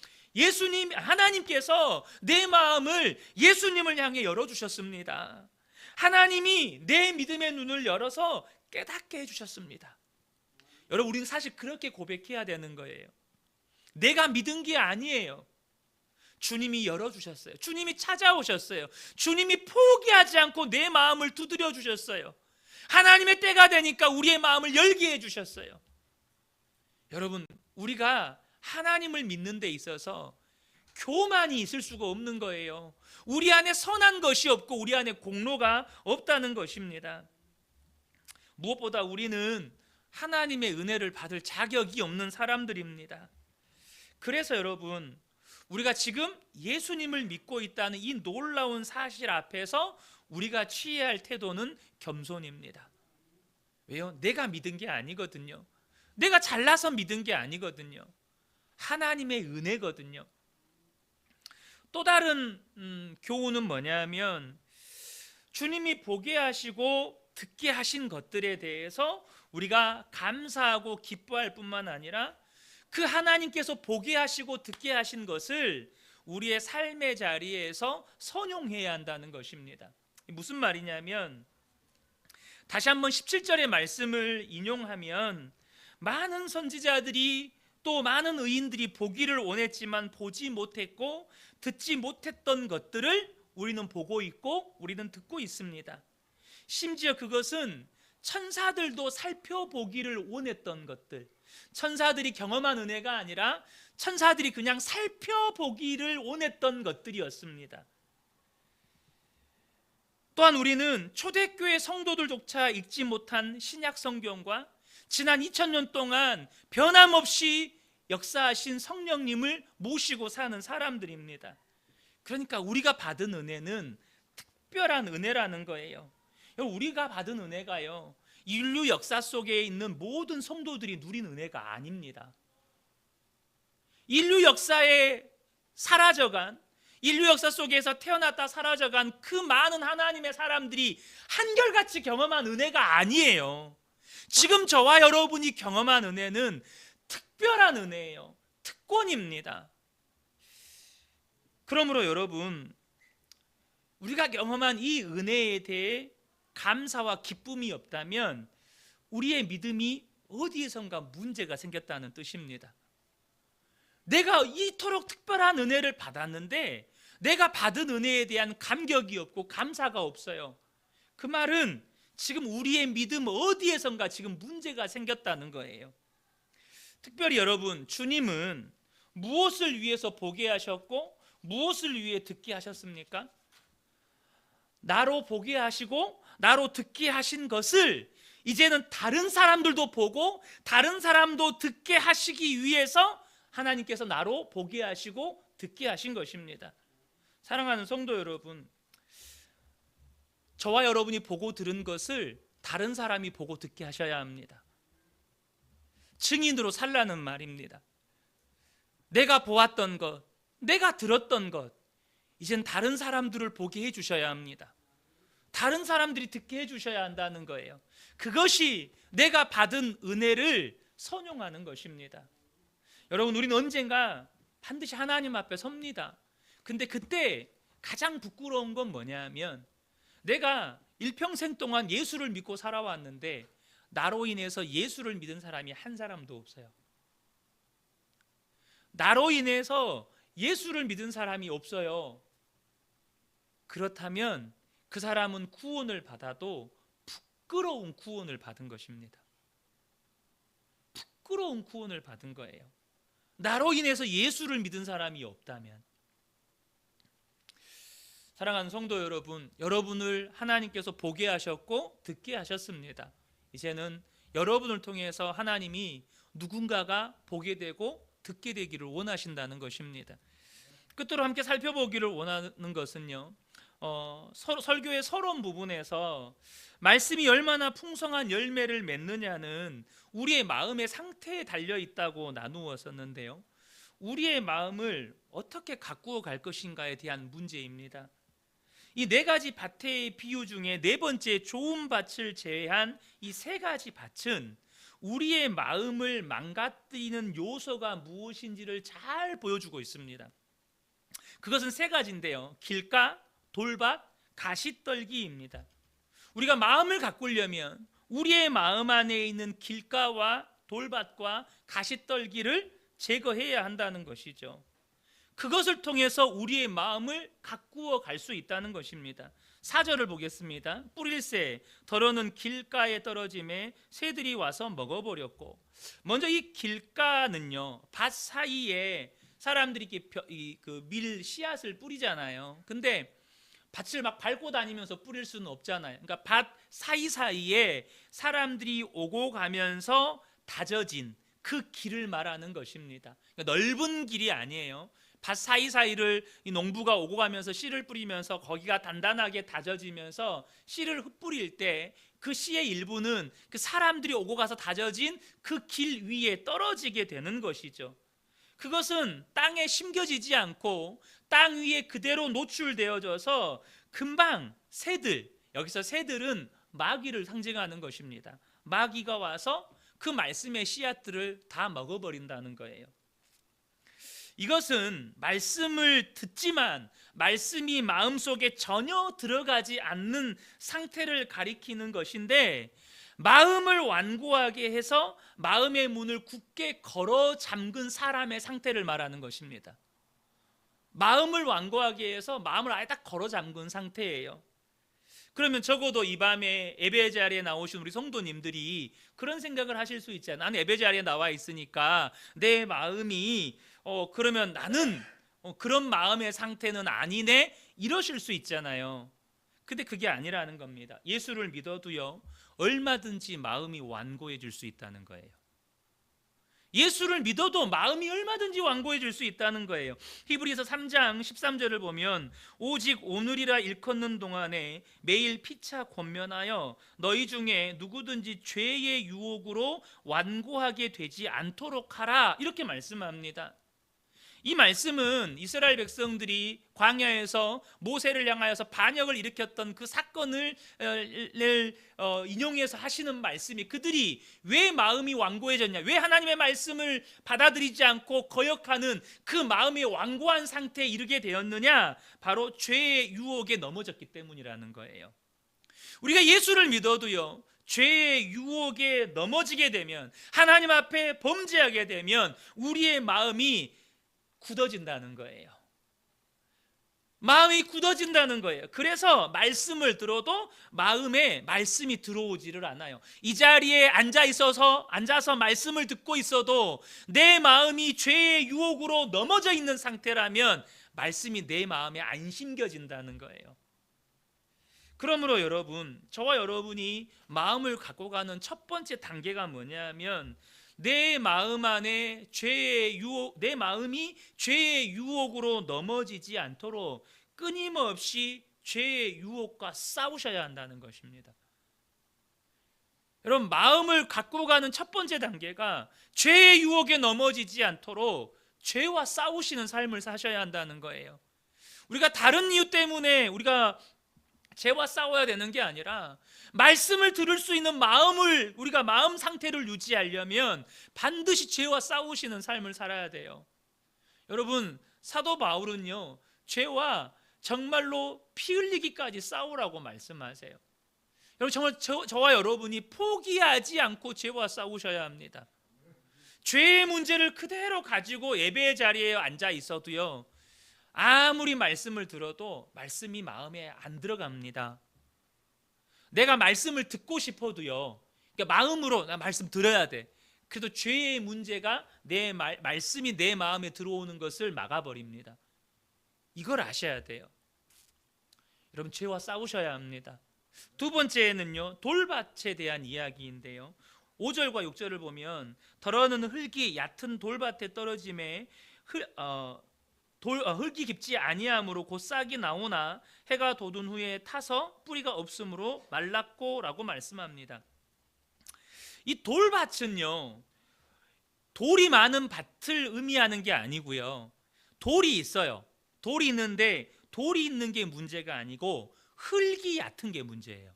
하나님께서 내 마음을 예수님을 향해 열어주셨습니다. 하나님이 내 믿음의 눈을 열어서 깨닫게 해주셨습니다. 여러분, 우리는 사실 그렇게 고백해야 되는 거예요. 내가 믿은 게 아니에요. 주님이 열어주셨어요. 주님이 찾아오셨어요. 주님이 포기하지 않고 내 마음을 두드려 주셨어요. 하나님의 때가 되니까 우리의 마음을 열게 해주셨어요. 여러분, 우리가 하나님을 믿는 데 있어서 교만이 있을 수가 없는 거예요. 우리 안에 선한 것이 없고 우리 안에 공로가 없다는 것입니다. 무엇보다 우리는 하나님의 은혜를 받을 자격이 없는 사람들입니다. 그래서 여러분, 우리가 지금 예수님을 믿고 있다는 이 놀라운 사실 앞에서 우리가 취해야 할 태도는 겸손입니다. 왜요? 내가 믿은 게 아니거든요. 내가 잘나서 믿은 게 아니거든요. 하나님의 은혜거든요. 또 다른 교훈은 뭐냐면 주님이 보게 하시고 듣게 하신 것들에 대해서 우리가 감사하고 기뻐할 뿐만 아니라 그 하나님께서 보게 하시고 듣게 하신 것을 우리의 삶의 자리에서 선용해야 한다는 것입니다. 무슨 말이냐면 다시 한번 17절의 말씀을 인용하면 많은 선지자들이 또 많은 의인들이 보기를 원했지만 보지 못했고 듣지 못했던 것들을 우리는 보고 있고 우리는 듣고 있습니다. 심지어 그것은 천사들도 살펴보기를 원했던 것들, 천사들이 경험한 은혜가 아니라 천사들이 그냥 살펴보기를 원했던 것들이었습니다. 또한 우리는 초대교회 성도들조차 읽지 못한 신약 성경과 지난 2000년 동안 변함없이 역사하신 성령님을 모시고 사는 사람들입니다. 그러니까 우리가 받은 은혜는 특별한 은혜라는 거예요. 우리가 받은 은혜가요, 인류 역사 속에 있는 모든 성도들이 누린 은혜가 아닙니다. 인류 역사에 사라져간, 인류 역사 속에서 태어났다 사라져간 그 많은 하나님의 사람들이 한결같이 경험한 은혜가 아니에요. 지금 저와 여러분이 경험한 은혜는 특별한 은혜예요. 특권입니다. 그러므로 여러분, 우리가 경험한 이 은혜에 대해 감사와 기쁨이 없다면 우리의 믿음이 어디에선가 문제가 생겼다는 뜻입니다. 내가 이토록 특별한 은혜를 받았는데 내가 받은 은혜에 대한 감격이 없고 감사가 없어요. 그 말은 지금 우리의 믿음 어디에선가 지금 문제가 생겼다는 거예요. 특별히 여러분, 주님은 무엇을 위해서 보게 하셨고 무엇을 위해 듣게 하셨습니까? 나로 보게 하시고 나로 듣게 하신 것을 이제는 다른 사람들도 보고 다른 사람도 듣게 하시기 위해서 하나님께서 나로 보게 하시고 듣게 하신 것입니다. 사랑하는 성도 여러분, 저와 여러분이 보고 들은 것을 다른 사람이 보고 듣게 하셔야 합니다. 증인으로 살라는 말입니다. 내가 보았던 것, 내가 들었던 것, 이젠 다른 사람들을 보게 해주셔야 합니다. 다른 사람들이 듣게 해주셔야 한다는 거예요. 그것이 내가 받은 은혜를 선용하는 것입니다. 여러분, 우리는 언젠가 반드시 하나님 앞에 섭니다. 근데 그때 가장 부끄러운 건 뭐냐면 내가 일평생 동안 예수를 믿고 살아왔는데 나로 인해서 예수를 믿은 사람이 한 사람도 없어요. 나로 인해서 예수를 믿은 사람이 없어요. 그렇다면 그 사람은 구원을 받아도 부끄러운 구원을 받은 것입니다. 부끄러운 구원을 받은 거예요. 나로 인해서 예수를 믿은 사람이 없다면. 사랑하는 성도 여러분, 여러분을 하나님께서 보게 하셨고 듣게 하셨습니다. 이제는 여러분을 통해서 하나님이 누군가가 보게 되고 듣게 되기를 원하신다는 것입니다. 끝으로 함께 살펴보기를 원하는 것은요, 설교의 서론 부분에서 말씀이 얼마나 풍성한 열매를 맺느냐는 우리의 마음의 상태에 달려 있다고 나누었었는데요, 우리의 마음을 어떻게 가꾸어 갈 것인가에 대한 문제입니다. 이 네 가지 밭의 비유 중에 네 번째 좋은 밭을 제외한 이 세 가지 밭은 우리의 마음을 망가뜨리는 요소가 무엇인지를 잘 보여주고 있습니다. 그것은 세 가지인데요, 길가, 돌밭, 가시떨기입니다. 우리가 마음을 가꾸려면 우리의 마음 안에 있는 길가와 돌밭과 가시떨기를 제거해야 한다는 것이죠. 그것을 통해서 우리의 마음을 가꾸어 갈 수 있다는 것입니다. 4절을 보겠습니다. 뿌릴새 더러는 길가에 떨어짐에 새들이 와서 먹어버렸고. 먼저 이 길가는요, 밭 사이에 사람들이 밀 씨앗을 뿌리잖아요. 근데 밭을 막 밟고 다니면서 뿌릴 수는 없잖아요. 그러니까 밭 사이사이에 사람들이 오고 가면서 다져진 그 길을 말하는 것입니다. 그러니까 넓은 길이 아니에요. 밭 사이사이를 이 농부가 오고 가면서 씨를 뿌리면서 거기가 단단하게 다져지면서 씨를 흩뿌릴 때 그 씨의 일부는 그 사람들이 오고 가서 다져진 그 길 위에 떨어지게 되는 것이죠. 그것은 땅에 심겨지지 않고 땅 위에 그대로 노출되어져서 금방 새들, 여기서 새들은 마귀를 상징하는 것입니다. 마귀가 와서 그 말씀의 씨앗들을 다 먹어버린다는 거예요. 이것은 말씀을 듣지만 말씀이 마음속에 전혀 들어가지 않는 상태를 가리키는 것인데, 마음을 완고하게 해서 마음의 문을 굳게 걸어 잠근 사람의 상태를 말하는 것입니다. 마음을 완고하게 해서 마음을 아예 딱 걸어 잠근 상태예요. 그러면 적어도 이 밤에 예배 자리에 나오신 우리 성도님들이 그런 생각을 하실 수 있잖아요. 나는 예배 자리에 나와 있으니까 내 마음이 그러면 나는 그런 마음의 상태는 아니네, 이러실 수 있잖아요. 근데 그게 아니라는 겁니다. 예수를 믿어도요, 얼마든지 마음이 완고해질 수 있다는 거예요. 예수를 믿어도 마음이 얼마든지 완고해질 수 있다는 거예요. 히브리서 3장 13절을 보면 오직 오늘이라 일컫는 동안에 매일 피차 권면하여 너희 중에 누구든지 죄의 유혹으로 완고하게 되지 않도록 하라, 이렇게 말씀합니다. 이 말씀은 이스라엘 백성들이 광야에서 모세를 향하여서 반역을 일으켰던 그 사건을 인용해서 하시는 말씀이, 그들이 왜 마음이 완고해졌냐, 왜 하나님의 말씀을 받아들이지 않고 거역하는 그 마음의 완고한 상태에 이르게 되었느냐, 바로 죄의 유혹에 넘어졌기 때문이라는 거예요. 우리가 예수를 믿어도요, 죄의 유혹에 넘어지게 되면, 하나님 앞에 범죄하게 되면 우리의 마음이 굳어진다는 거예요. 마음이 굳어진다는 거예요. 그래서 말씀을 들어도 마음에 말씀이 들어오지를 않아요. 이 자리에 앉아서 말씀을 듣고 있어도 내 마음이 죄의 유혹으로 넘어져 있는 상태라면 말씀이 내 마음에 안 심겨진다는 거예요. 그러므로 여러분, 저와 여러분이 마음을 갖고 가는 첫 번째 단계가 뭐냐면, 내 마음 안에 내 마음이 죄의 유혹으로 넘어지지 않도록 끊임없이 죄의 유혹과 싸우셔야 한다는 것입니다. 여러분, 마음을 갖고 가는 첫 번째 단계가 죄의 유혹에 넘어지지 않도록 죄와 싸우시는 삶을 사셔야 한다는 거예요. 우리가 다른 이유 때문에 우리가 죄와 싸워야 되는 게 아니라, 말씀을 들을 수 있는 우리가 마음 상태를 유지하려면 반드시 죄와 싸우시는 삶을 살아야 돼요. 여러분, 사도 바울은요, 죄와 정말로 피 흘리기까지 싸우라고 말씀하세요. 여러분, 정말 저와 여러분이 포기하지 않고 죄와 싸우셔야 합니다. 죄의 문제를 그대로 가지고 예배의 자리에 앉아 있어도요, 아무리 말씀을 들어도 말씀이 마음에 안 들어갑니다. 내가 말씀을 듣고 싶어도요, 그러니까 마음으로 나 말씀 들어야 돼. 그래도 죄의 문제가 말씀이 내 마음에 들어오는 것을 막아버립니다. 이걸 아셔야 돼요. 여러분, 죄와 싸우셔야 합니다. 두 번째는요, 돌밭에 대한 이야기인데요, 5절과 6절을 보면 더러는 흙이 얕은 돌밭에 떨어짐에 흙이 깊지 아니함으로 곧 싹이 나오나 해가 돋은 후에 타서 뿌리가 없으므로 말랐고 라고 말씀합니다. 이 돌밭은요, 돌이 많은 밭을 의미하는 게 아니고요, 돌이 있어요. 돌이 있는데 돌이 있는 게 문제가 아니고 흙이 얕은 게 문제예요.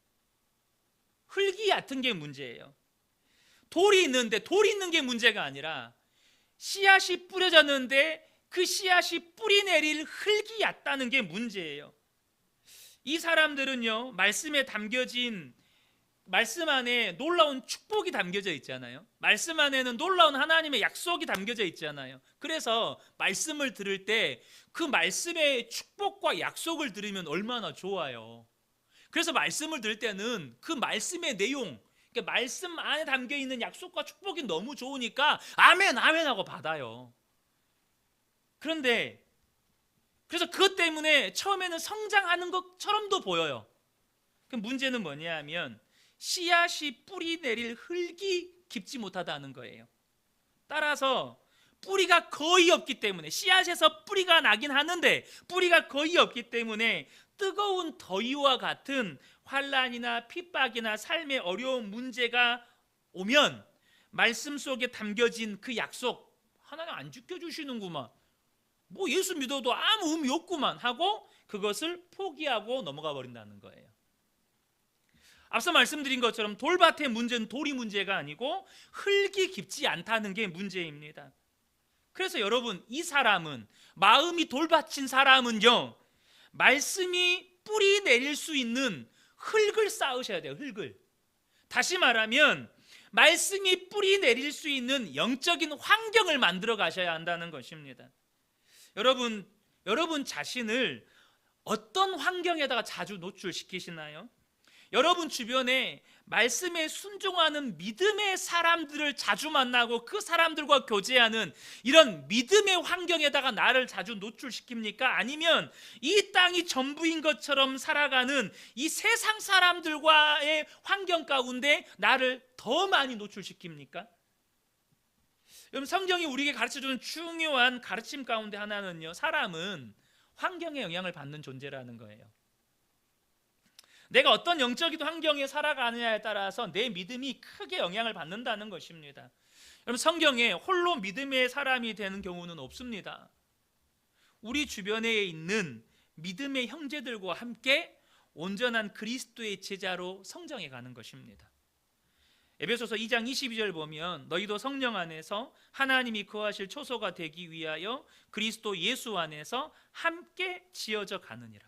흙이 얕은 게 문제예요. 돌이 있는데 돌이 있는 게 문제가 아니라 씨앗이 뿌려졌는데 그 씨앗이 뿌리 내릴 흙이 얕다는 게 문제예요. 이 사람들은요, 말씀에 담겨진 말씀 안에 놀라운 축복이 담겨져 있잖아요. 말씀 안에는 놀라운 하나님의 약속이 담겨져 있잖아요. 그래서 말씀을 들을 때 그 말씀의 축복과 약속을 들으면 얼마나 좋아요. 그래서 말씀을 들을 때는 그 말씀의 내용, 그러니까 말씀 안에 담겨 있는 약속과 축복이 너무 좋으니까 아멘 아멘 하고 받아요. 그런데 그래서 그것 때문에 처음에는 성장하는 것처럼도 보여요. 그 문제는 뭐냐 하면 씨앗이 뿌리 내릴 흙이 깊지 못하다는 거예요. 따라서 뿌리가 거의 없기 때문에, 씨앗에서 뿌리가 나긴 하는데 뿌리가 거의 없기 때문에 뜨거운 더위와 같은 환난이나 핍박이나 삶의 어려운 문제가 오면 말씀 속에 담겨진 그 약속, 하나님 안 지켜주시는구만, 뭐 예수 믿어도 아무 의미 없구만 하고 그것을 포기하고 넘어가 버린다는 거예요. 앞서 말씀드린 것처럼 돌밭의 문제는 돌이 문제가 아니고 흙이 깊지 않다는 게 문제입니다. 그래서 여러분, 이 사람은, 마음이 돌밭인 사람은요, 말씀이 뿌리 내릴 수 있는 흙을 쌓으셔야 돼요. 흙을. 다시 말하면 말씀이 뿌리 내릴 수 있는 영적인 환경을 만들어 가셔야 한다는 것입니다. 여러분 자신을 어떤 환경에다가 자주 노출시키시나요? 여러분 주변에 말씀에 순종하는 믿음의 사람들을 자주 만나고 그 사람들과 교제하는 이런 믿음의 환경에다가 나를 자주 노출시킵니까? 아니면 이 땅이 전부인 것처럼 살아가는 이 세상 사람들과의 환경 가운데 나를 더 많이 노출시킵니까? 여러분, 성경이 우리에게 가르쳐주는 중요한 가르침 가운데 하나는요, 사람은 환경에 영향을 받는 존재라는 거예요. 내가 어떤 영적인 환경에 살아가느냐에 따라서 내 믿음이 크게 영향을 받는다는 것입니다. 여러분, 성경에 홀로 믿음의 사람이 되는 경우는 없습니다. 우리 주변에 있는 믿음의 형제들과 함께 온전한 그리스도의 제자로 성장해 가는 것입니다. 에베소서 2장 22절 보면 너희도 성령 안에서 하나님이 거하실 초소가 되기 위하여 그리스도 예수 안에서 함께 지어져 가느니라.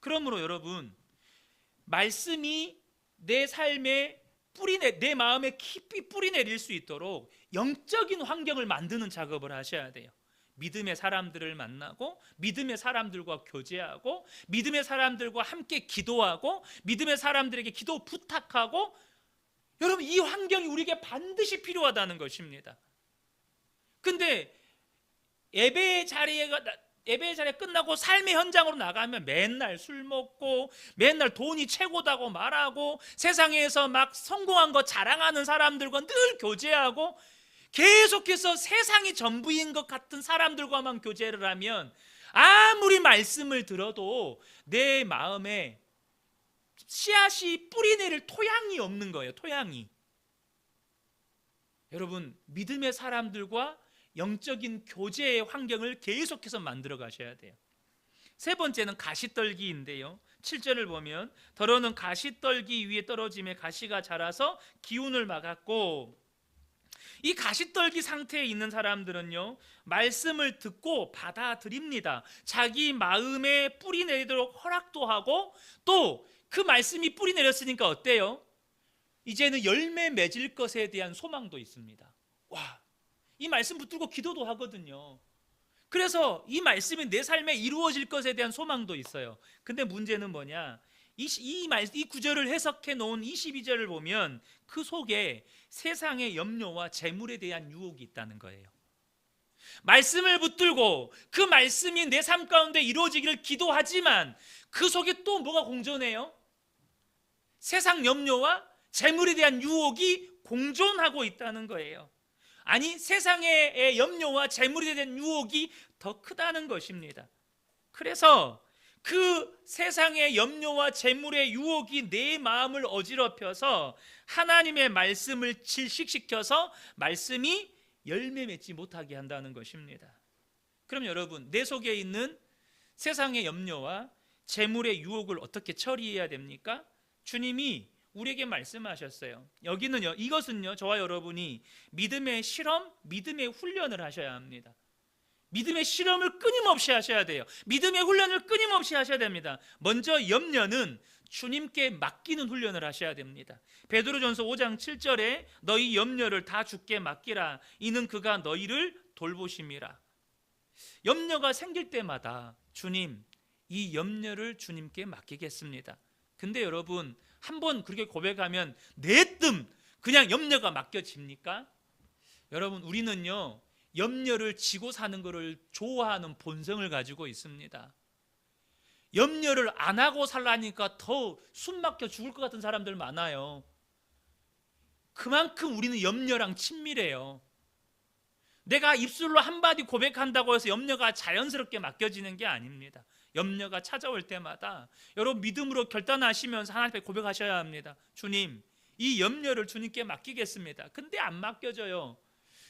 그러므로 여러분, 말씀이 내 삶에 내 마음에 깊이 뿌리 내릴 수 있도록 영적인 환경을 만드는 작업을 하셔야 돼요. 믿음의 사람들을 만나고 믿음의 사람들과 교제하고 믿음의 사람들과 함께 기도하고 믿음의 사람들에게 기도 부탁하고, 여러분, 이 환경이 우리에게 반드시 필요하다는 것입니다. 근데 예배의 자리에 끝나고 삶의 현장으로 나가면 맨날 술 먹고 맨날 돈이 최고다고 말하고 세상에서 막 성공한 거 자랑하는 사람들과 늘 교제하고 계속해서 세상이 전부인 것 같은 사람들과만 교제를 하면 아무리 말씀을 들어도 내 마음에 씨앗이 뿌리 내릴 토양이 없는 거예요. 토양이. 여러분, 믿음의 사람들과 영적인 교제의 환경을 계속해서 만들어 가셔야 돼요. 세 번째는 가시떨기인데요, 7절을 보면 더러는 가시떨기 위에 떨어짐에 가시가 자라서 기운을 막았고, 이 가시떨기 상태에 있는 사람들은요, 말씀을 듣고 받아들입니다. 자기 마음에 뿌리 내리도록 허락도 하고, 또 그 말씀이 뿌리 내렸으니까 어때요? 이제는 열매 맺을 것에 대한 소망도 있습니다. 와, 이 말씀 붙들고 기도도 하거든요. 그래서 이 말씀이 내 삶에 이루어질 것에 대한 소망도 있어요. 근데 문제는 뭐냐? 이 구절을 해석해 놓은 22절을 보면 그 속에 세상의 염려와 재물에 대한 유혹이 있다는 거예요. 말씀을 붙들고 그 말씀이 내 삶 가운데 이루어지기를 기도하지만 그 속에 또 뭐가 공존해요? 세상 염려와 재물에 대한 유혹이 공존하고 있다는 거예요. 아니, 세상의 염려와 재물에 대한 유혹이 더 크다는 것입니다. 그래서 그 세상의 염려와 재물의 유혹이 내 마음을 어지럽혀서 하나님의 말씀을 질식시켜서 말씀이 열매 맺지 못하게 한다는 것입니다. 그럼 여러분, 내 속에 있는 세상의 염려와 재물의 유혹을 어떻게 처리해야 됩니까? 주님이 우리에게 말씀하셨어요. 여기는요, 이것은요, 저와 여러분이 믿음의 실험, 믿음의 훈련을 하셔야 합니다. 믿음의 실험을 끊임없이 하셔야 돼요. 믿음의 훈련을 끊임없이 하셔야 됩니다. 먼저 염려는 주님께 맡기는 훈련을 하셔야 됩니다. 베드로전서 5장 7절에 너희 염려를 다 주께 맡기라. 이는 그가 너희를 돌보심이라. 염려가 생길 때마다 주님, 이 염려를 주님께 맡기겠습니다. 근데 여러분, 한번 그렇게 고백하면 내뜸 그냥 염려가 맡겨집니까? 여러분, 우리는요, 염려를 지고 사는 것을 좋아하는 본성을 가지고 있습니다. 염려를 안 하고 살라니까 더 숨 막혀 죽을 것 같은 사람들 많아요. 그만큼 우리는 염려랑 친밀해요. 내가 입술로 한마디 고백한다고 해서 염려가 자연스럽게 맡겨지는 게 아닙니다. 염려가 찾아올 때마다 여러분 믿음으로 결단하시면서 하나님 앞에 고백하셔야 합니다. 주님, 이 염려를 주님께 맡기겠습니다. 근데 안 맡겨져요.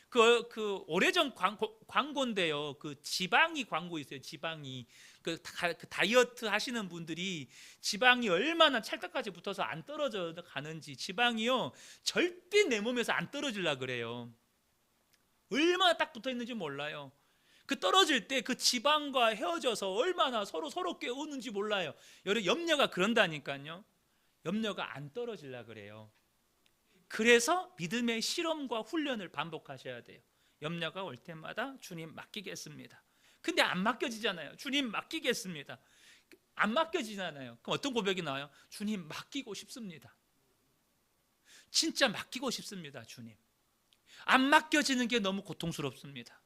그 오래전 광고인데요. 그 지방이 광고 있어요. 지방이 그 다이어트 하시는 분들이 지방이 얼마나 찰떡같이 붙어서 안 떨어져 가는지, 지방이요 절대 내 몸에서 안 떨어지려 그래요. 얼마나 딱 붙어 있는지 몰라요. 그 떨어질 때 그 지방과 헤어져서 얼마나 서로 깨우는지 몰라요. 여러분, 염려가 그런다니까요. 염려가 안 떨어지려 그래요. 그래서 믿음의 실험과 훈련을 반복하셔야 돼요. 염려가 올 때마다 주님 맡기겠습니다. 근데 안 맡겨지잖아요. 주님 맡기겠습니다. 안 맡겨지잖아요. 그럼 어떤 고백이 나와요? 주님 맡기고 싶습니다. 진짜 맡기고 싶습니다. 주님. 안 맡겨지는 게 너무 고통스럽습니다.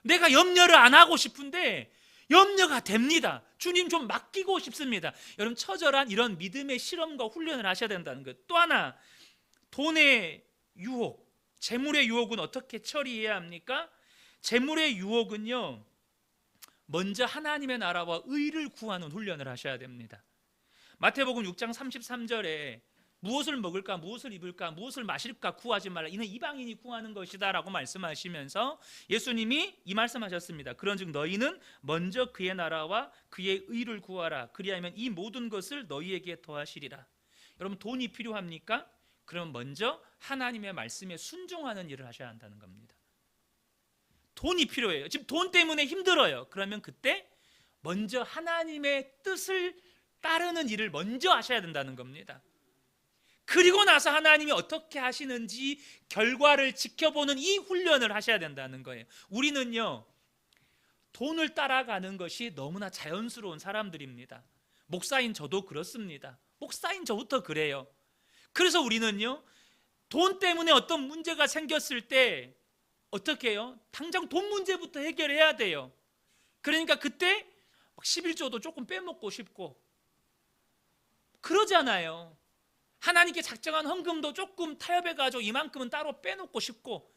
내가 염려를 안 하고 싶은데 염려가 됩니다. 주님 좀 맡기고 싶습니다. 여러분, 처절한 이런 믿음의 실험과 훈련을 하셔야 된다는 것. 또 하나, 돈의 유혹, 재물의 유혹은 어떻게 처리해야 합니까? 재물의 유혹은요, 먼저 하나님의 나라와 의를 구하는 훈련을 하셔야 됩니다. 마태복음 6장 33절에 무엇을 먹을까, 무엇을 입을까, 무엇을 마실까 구하지 말라. 이는 이방인이 구하는 것이다 라고 말씀하시면서 예수님이 이 말씀하셨습니다. 그런즉 너희는 먼저 그의 나라와 그의 의를 구하라. 그리하면 이 모든 것을 너희에게 더하시리라. 여러분, 돈이 필요합니까? 그럼 먼저 하나님의 말씀에 순종하는 일을 하셔야 한다는 겁니다. 돈이 필요해요. 지금 돈 때문에 힘들어요. 그러면 그때 먼저 하나님의 뜻을 따르는 일을 먼저 하셔야 된다는 겁니다. 그리고 나서 하나님이 어떻게 하시는지 결과를 지켜보는 이 훈련을 하셔야 된다는 거예요. 우리는요, 돈을 따라가는 것이 너무나 자연스러운 사람들입니다. 목사인 저도 그렇습니다. 목사인 저부터 그래요. 그래서 우리는요, 돈 때문에 어떤 문제가 생겼을 때 어떻게 해요? 당장 돈 문제부터 해결해야 돼요. 그러니까 그때 11조도 조금 빼먹고 싶고 그러잖아요. 하나님께 작정한 헌금도 조금 타협해가지고 이만큼은 따로 빼놓고 싶고,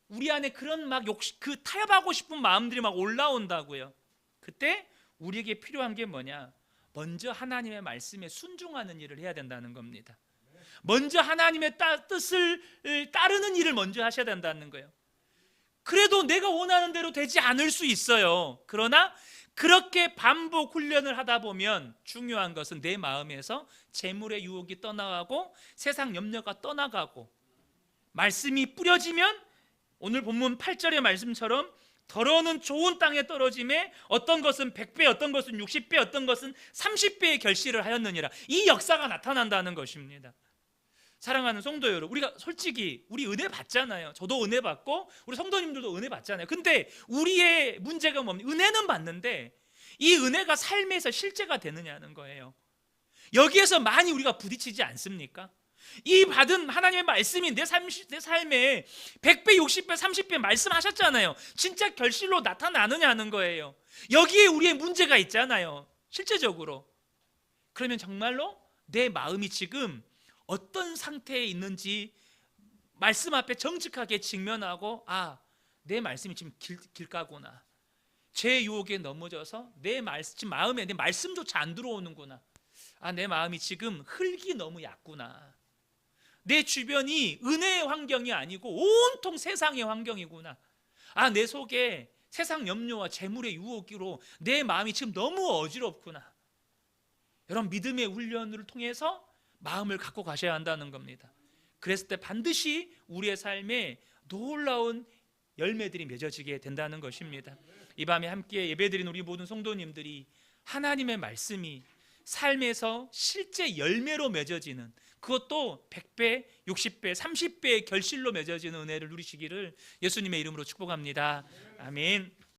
우리 안에 그런 막 그 타협하고 싶은 마음들이 막 올라온다고요. 그때 우리에게 필요한 게 뭐냐? 먼저 하나님의 말씀에 순종하는 일을 해야 된다는 겁니다. 먼저 하나님의 뜻을 따르는 일을 먼저 하셔야 된다는 거예요. 그래도 내가 원하는 대로 되지 않을 수 있어요. 그러나 그렇게 반복 훈련을 하다 보면 중요한 것은 내 마음에서 재물의 유혹이 떠나가고 세상 염려가 떠나가고, 말씀이 뿌려지면 오늘 본문 8절의 말씀처럼 더러는 좋은 땅에 떨어짐에 어떤 것은 100배, 어떤 것은 60배, 어떤 것은 30배의 결실을 하였느니라. 이 역사가 나타난다는 것입니다. 사랑하는 성도 여러분, 우리가 솔직히 우리 은혜 받잖아요. 저도 은혜 받고 우리 성도님들도 은혜 받잖아요. 근데 우리의 문제가 뭡니까? 은혜는 받는데 이 은혜가 삶에서 실제가 되느냐는 거예요. 여기에서 많이 우리가 부딪히지 않습니까? 이 받은 하나님의 말씀이 내 삶에 100배, 60배, 30배 말씀하셨잖아요. 진짜 결실로 나타나느냐는 거예요. 여기에 우리의 문제가 있잖아요, 실제적으로. 그러면 정말로 내 마음이 지금 어떤 상태에 있는지 말씀 앞에 정직하게 직면하고, 아, 내 말씀이 지금 길가구나, 제 유혹에 넘어져서 내 마음에 내 말씀조차 안 들어오는구나, 아, 내 마음이 지금 흙이 너무 얕구나, 내 주변이 은혜의 환경이 아니고 온통 세상의 환경이구나, 아, 내 속에 세상 염려와 재물의 유혹으로 내 마음이 지금 너무 어지럽구나. 여러분, 믿음의 훈련을 통해서 마음을 갖고 가셔야 한다는 겁니다. 그랬을 때 반드시 우리의 삶에 놀라운 열매들이 맺어지게 된다는 것입니다. 이 밤에 함께 예배드린 우리 모든 성도님들이 하나님의 말씀이 삶에서 실제 열매로 맺어지는, 그것도 100배, 60배, 30배의 결실로 맺어지는 은혜를 누리시기를 예수님의 이름으로 축복합니다. 아멘.